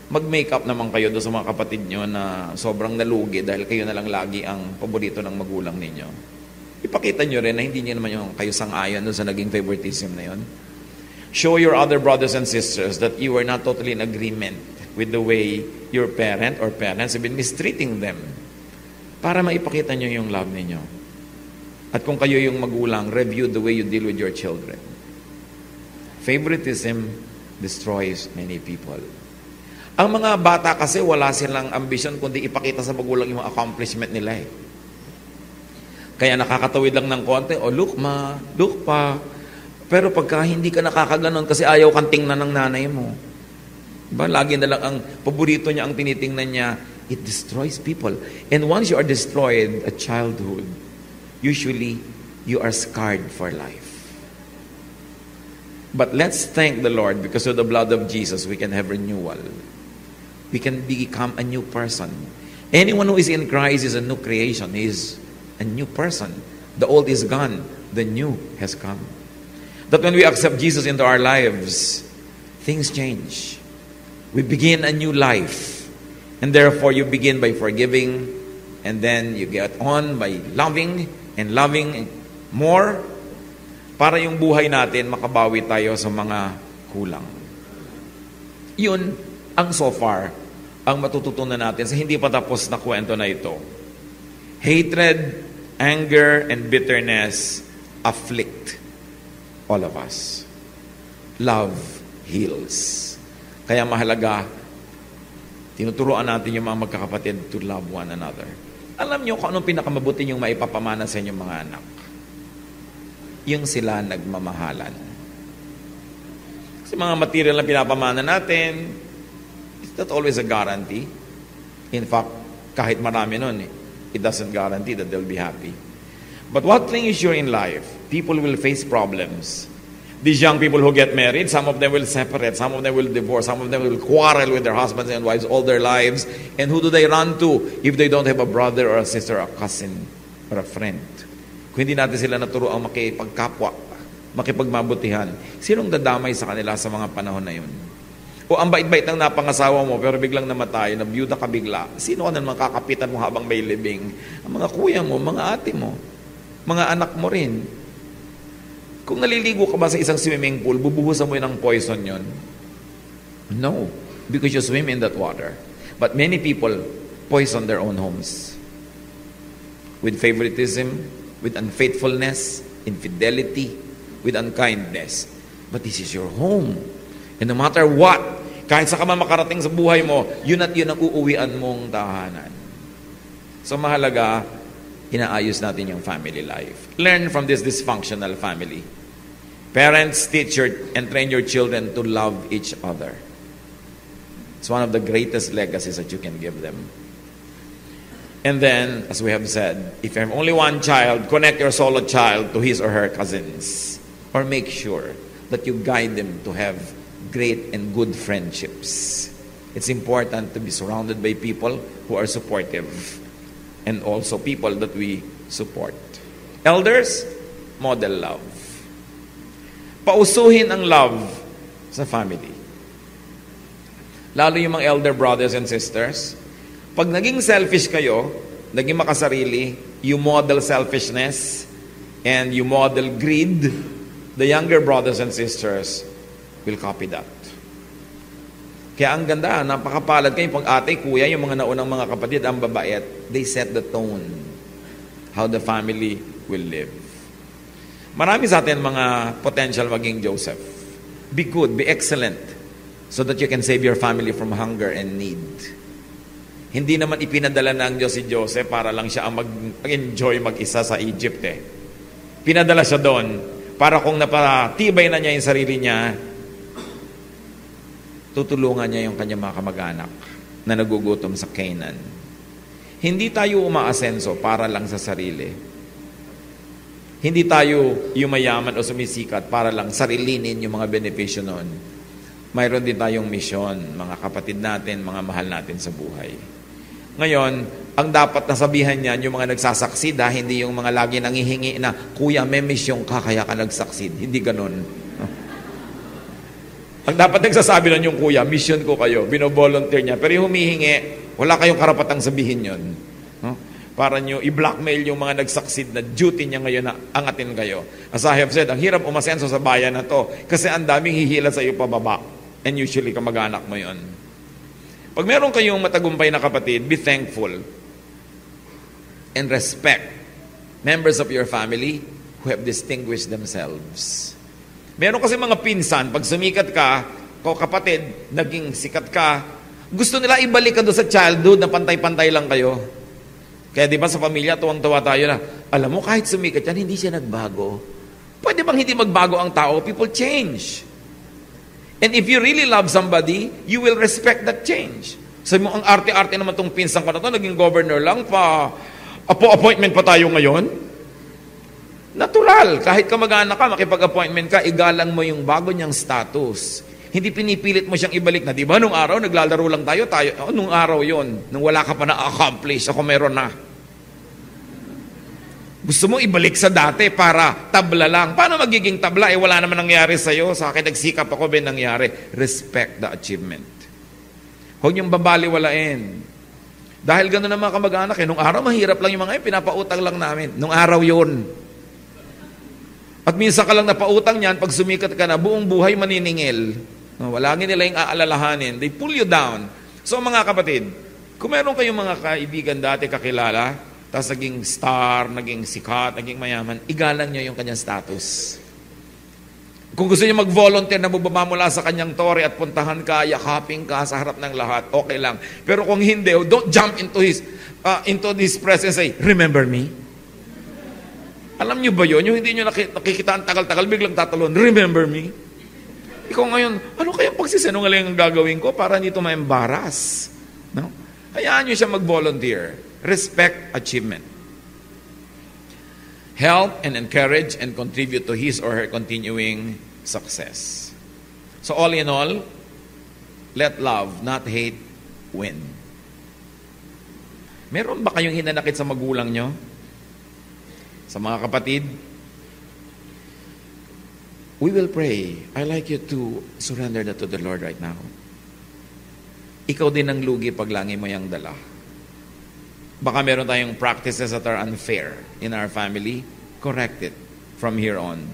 mag-make up naman kayo doon sa mga kapatid nyo na sobrang nalugi dahil kayo na lang lagi ang paborito ng magulang ninyo. Ipakita nyo rin na hindi nyo naman yung kayo sang-ayon doon sa naging favoritism na yon. Show your other brothers and sisters that you are not totally in agreement with the way your parent or parents have been mistreating them para maipakita nyo yung love ninyo. At kung kayo yung magulang, review the way you deal with your children. Favoritism destroys many people. Ang mga bata kasi wala silang ambisyon kundi ipakita sa magulang yung accomplishment nila eh. Kaya nakakatawid lang ng konti, look ma, look pa. Pero pagka hindi ka nakakaganon kasi ayaw kang tingnan ng nanay mo. Diba? Lagi na lang ang paborito niya ang tinitingnan niya. It destroys people. And once you are destroyed at childhood, usually you are scarred for life. But let's thank the Lord because of the blood of Jesus we can have renewal. We can become a new person. Anyone who is in Christ is a new creation. He is a new person. The old is gone. The new has come. That when we accept Jesus into our lives, things change. We begin a new life. And therefore you begin by forgiving, and then you get on by loving and loving more, para yung buhay natin makabawi tayo sa mga kulang. Yun ang so far ang matututunan natin sa hindi pa tapos na kwento na ito. Hatred, anger, and bitterness afflict all of us. Love heals. Kaya mahalaga, tinuturuan natin yung mga magkakapatid to love one another. Alam nyo kung anong pinakamabuti yung maipapamana sa inyong mga anak? Yung sila nagmamahalan. Kasi mga material na pinapamana natin, it's not always a guarantee. In fact, kahit marami nun, it doesn't guarantee that they'll be happy. But one thing is sure in life, people will face problems. These young people who get married, some of them will separate, some of them will divorce, some of them will quarrel with their husbands and wives all their lives. And who do they run to if they don't have a brother or a sister, or a cousin, or a friend? Kung hindi natin sila naturoang makipagkapwa, makipagmabutihan, sinong dadamay sa kanila sa mga panahon na yun? O ang bait-bait ng napangasawa mo pero biglang namatay, na byuda ka bigla, sino ka naman kakapitan mo habang may libing? Ang mga kuya mo, mga ate mo, mga anak mo rin. Kung naliligo ka ba sa isang swimming pool, bubuhusan mo yun ng poison yun? No, because you swim in that water. But many people poison their own homes with favoritism, with unfaithfulness, infidelity, with unkindness. But this is your home. And no matter what, kahit sa ka man makarating sa buhay mo, yun at yun ang uuwian mong tahanan. So mahalaga, inaayos natin yung family life. Learn from this dysfunctional family. Parents, teach and train your children to love each other. It's one of the greatest legacies that you can give them. And then, as we have said, if you have only one child, connect your solo child to his or her cousins. Or make sure that you guide them to have great and good friendships. It's important to be surrounded by people who are supportive and also people that we support. Elders, model love. Pausuhin ang love sa family. Lalo yung mga elder brothers and sisters. Pag naging selfish kayo, naging makasarili, you model selfishness and you model greed, the younger brothers and sisters will copy that. Kaya ang ganda, napakapalad kayo pag ate, kuya, yung mga naunang mga kapatid, ang babait, they set the tone how the family will live. Marami sa atin mga potential maging Joseph. Be good, be excellent, so that you can save your family from hunger and need. Hindi naman ipinadala ng Diyos si Joseph para lang siya ang mag-enjoy mag-isa sa Egypt eh. Pinadala siya doon para kung napatibay na niya yung sarili niya, tutulungan niya yung kanyang mga kamag-anak na nagugutom sa Canaan. Hindi tayo umaasenso para lang sa sarili. Hindi tayo yumayaman o sumisikat para lang sarilinin yung mga benepisyo noon. Mayroon din tayong misyon, mga kapatid natin, mga mahal natin sa buhay. Ngayon, ang dapat nasabihan niyan, yung mga nagsasucceed, hindi yung mga lagi nangihingi na, Kuya, may misyon ka, kaya ka nagsucceed. Hindi ganun. Ang dapat nagsasabi nun yung kuya, mission ko kayo, bino-volunteer niya. Pero yung humihingi, wala kayong karapatang sabihin yun. No? Para nyo i-blackmail yung mga nagsucceed na duty niya ngayon na angatin kayo. As I have said, ang hirap umasenso sa bayan na to kasi ang daming hihila sa iyo pababa. And usually kamag-anak mo yun. Pag meron kayong matagumpay na kapatid, be thankful and respect members of your family who have distinguished themselves. Meron kasi mga pinsan, pag sumikat ka, kapatid, naging sikat ka, gusto nila ibalik ka doon sa childhood na pantay-pantay lang kayo. Kaya di ba sa pamilya, tuwang-tuwa tayo na, alam mo, kahit sumikat yan, hindi siya nagbago. Pwede bang hindi magbago ang tao? People change. And if you really love somebody, you will respect that change. Sabi mo, ang arte-arte naman itong pinsan ko na ito, naging governor lang pa, appointment pa tayo ngayon. Natural, kahit kamag-anak ka, makipag-appointment ka, igalang mo yung bago niyang status. Hindi pinipilit mo siyang ibalik na, di ba? Nung araw, naglalaro lang tayo, nung araw yon, nung wala ka pa na-accomplish, ako meron na. Gusto mo ibalik sa dati para tabla lang. Paano magiging tabla? Wala naman nangyari sa'yo. Sa akin, nagsikap ako, nangyari. Respect the achievement. Huwag niyong babaliwalain. Dahil gano'n naman kamag-anak, nung araw, mahirap lang yung mga pinapautang lang namin. Nung araw yon. At minsan ka lang napautang niyan, pag sumikat ka na, buong buhay maniningil. Wala nila yung aalalahanin. They pull you down. So mga kapatid, kung meron kayong mga kaibigan dati kakilala, tapos naging star, naging sikat, naging mayaman, igalang niyo yung kanyang status. Kung gusto niyo mag-volunteer na bubaba mula sa kanyang tore at puntahan ka, yakapin ka sa harap ng lahat, okay lang. Pero kung hindi, don't jump into his presence and say, remember me? Alam niyo ba yun? Yung hindi niyo nakikita ang tagal-tagal, biglang tatalon, remember me? Ikaw ngayon, ano kayang pagsisinungaling ang gagawin ko para hindi ito ma-embarrass? No? Hayaan niyo siya mag-volunteer. Respect achievement. Help and encourage and contribute to his or her continuing success. So all in all, let love, not hate, win. Meron ba kayong hinanakit sa magulang nyo? Sa mga kapatid? We will pray. I like you to surrender that to the Lord right now. Ikaw din ang lugi pag langi mo yung dala. Baka meron tayong practices that are unfair in our family. Correct it from here on.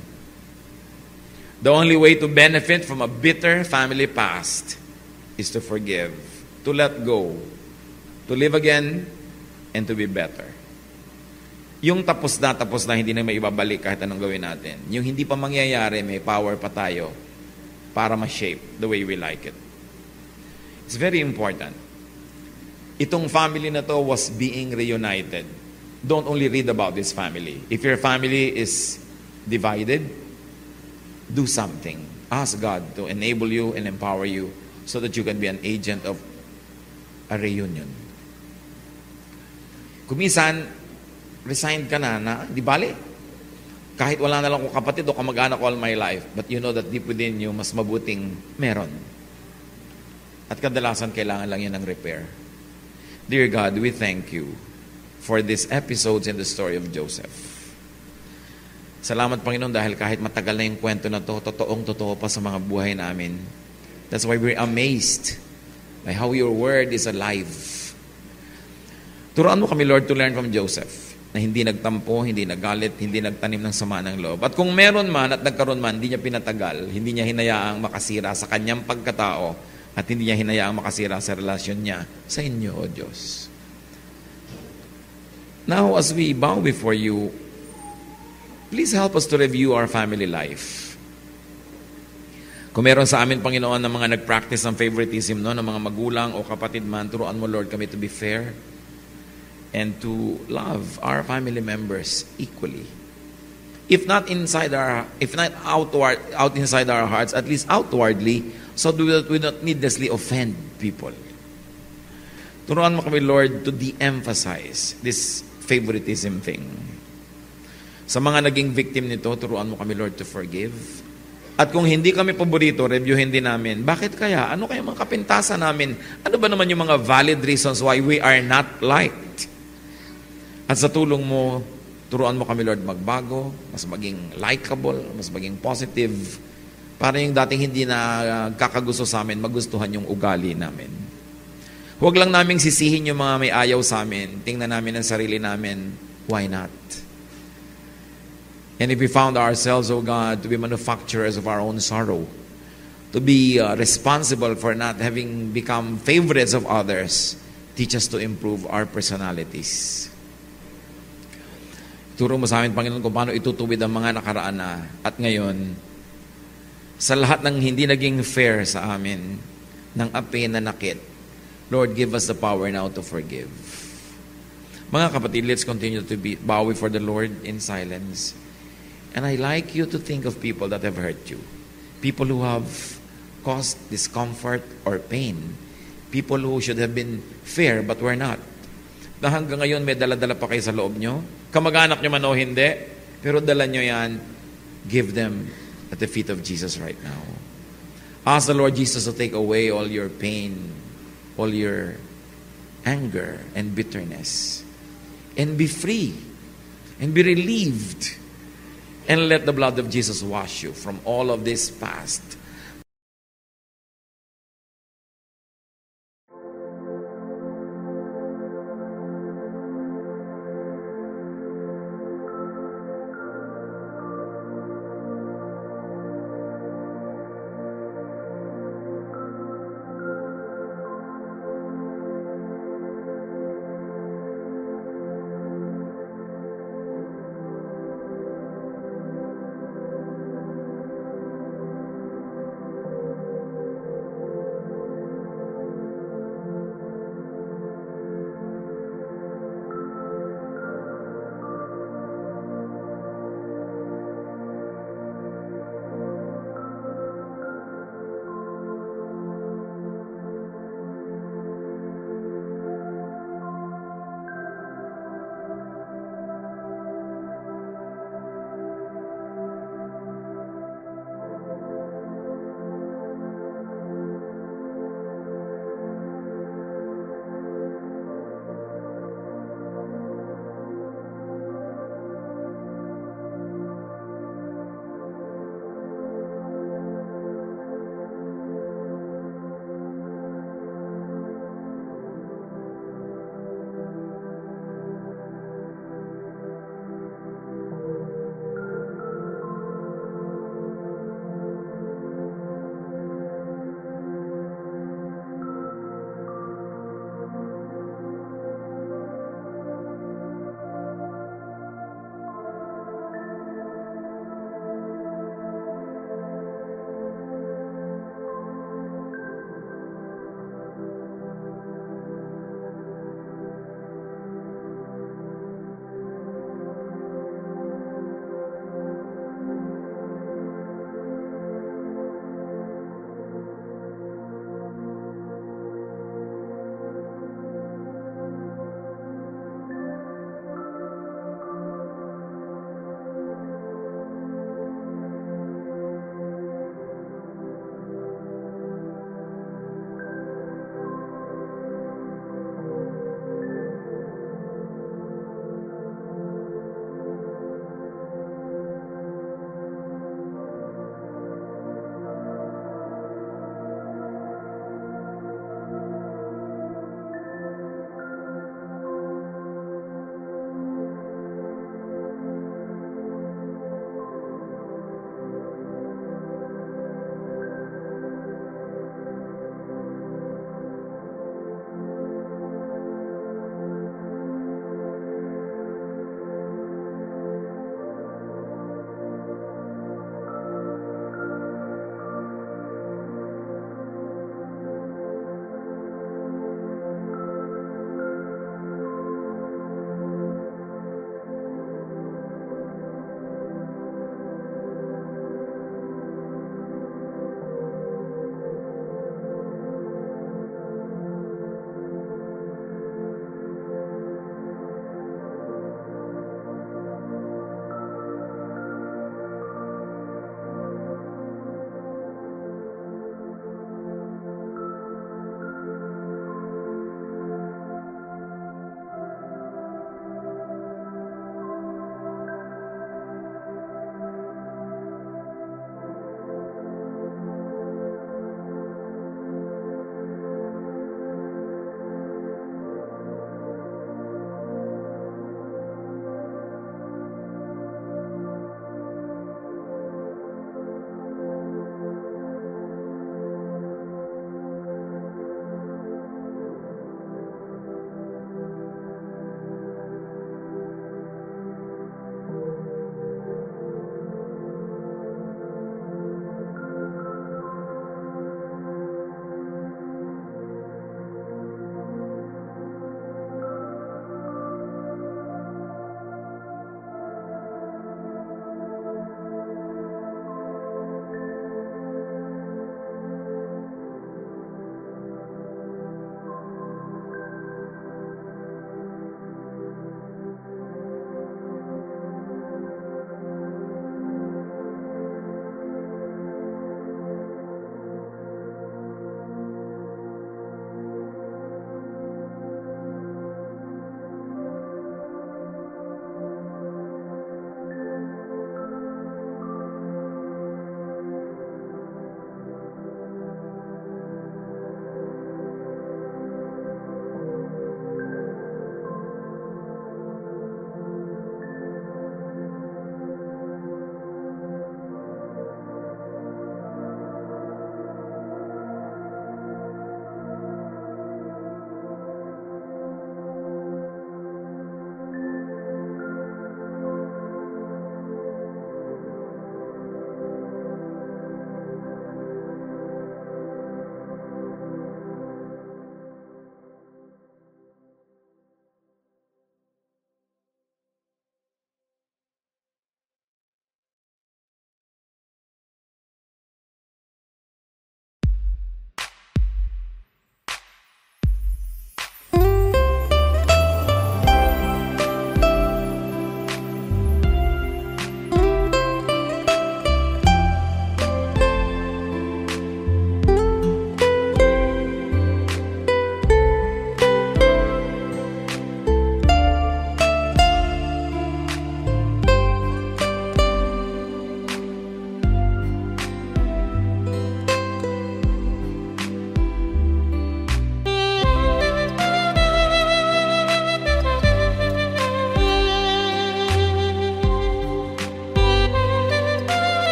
The only way to benefit from a bitter family past is to forgive, to let go, to live again, and to be better. Yung tapos na, hindi na may ibabalik kahit anong gawin natin. Yung hindi pa mangyayari, may power pa tayo para ma-shape the way we like it. It's very important. Itong family na to was being reunited. Don't only read about this family. If your family is divided, do something. Ask God to enable you and empower you so that you can be an agent of a reunion. Kumisan, resigned ka na, di bali. Kahit wala na lang kong kapatid o kamag-anak all my life, but you know that deep within you, mas mabuting meron. At kadalasan, kailangan lang yan ng repair. Dear God, we thank you for these episodes in the story of Joseph. Salamat, Panginoon, dahil kahit matagal na yung kwento na to, totoong-totoo pa sa mga buhay namin. That's why we're amazed by how your word is alive. Turuan mo kami, Lord, to learn from Joseph, na hindi nagtampo, hindi nagalit, hindi nagtanim ng sama ng loob. At kung meron man at nagkaroon man, hindi niya pinatagal, hindi niya hinayaang makasira sa kanyang pagkatao, at hindi niya hinayaang makasira sa relasyon niya sa inyo, O Diyos. Now, as we bow before you, please help us to review our family life. Kung meron sa amin, Panginoon, ng mga nag-practice ng favoritism, no, ng mga magulang o kapatid man, turuan mo, Lord, kami to be fair and to love our family members equally. If not out inside our hearts, at least outwardly, so that we not needlessly offend people. Turuan mo kami, Lord, to de-emphasize this favoritism thing. Sa mga naging victim nito, turuan mo kami, Lord, to forgive. At kung hindi kami paborito, reviewin din namin. Bakit kaya? Ano kaya mga kapintasan namin? Ano ba naman yung mga valid reasons why we are not liked? At sa tulong mo, turuan mo kami, Lord, magbago, mas maging likable, mas maging positive, para yung dating hindi na kakagusto sa amin, magustuhan yung ugali namin. Huwag lang naming sisihin yung mga may ayaw sa amin. Tingnan namin ang sarili namin. Why not? And if we found ourselves, oh God, to be manufacturers of our own sorrow, to be responsible for not having become favorites of others, teach us to improve our personalities. Turo mo sa amin, Panginoon, kung paano itutuwid ang mga nakaraan na at ngayon, sa lahat ng hindi naging fair sa amin, ng api na nakit, Lord, give us the power now to forgive. Mga kapatid, let's continue to bow before the Lord in silence. And I like you to think of people that have hurt you. People who have caused discomfort or pain. People who should have been fair but were not. Na hanggang ngayon may dala-dala pa kayo sa loob nyo. Kamag-anak nyo man o hindi. Pero dala nyo yan. Give them at the feet of Jesus right now. Ask the Lord Jesus to take away all your pain, all your anger and bitterness, and be free and be relieved, and let the blood of Jesus wash you from all of this past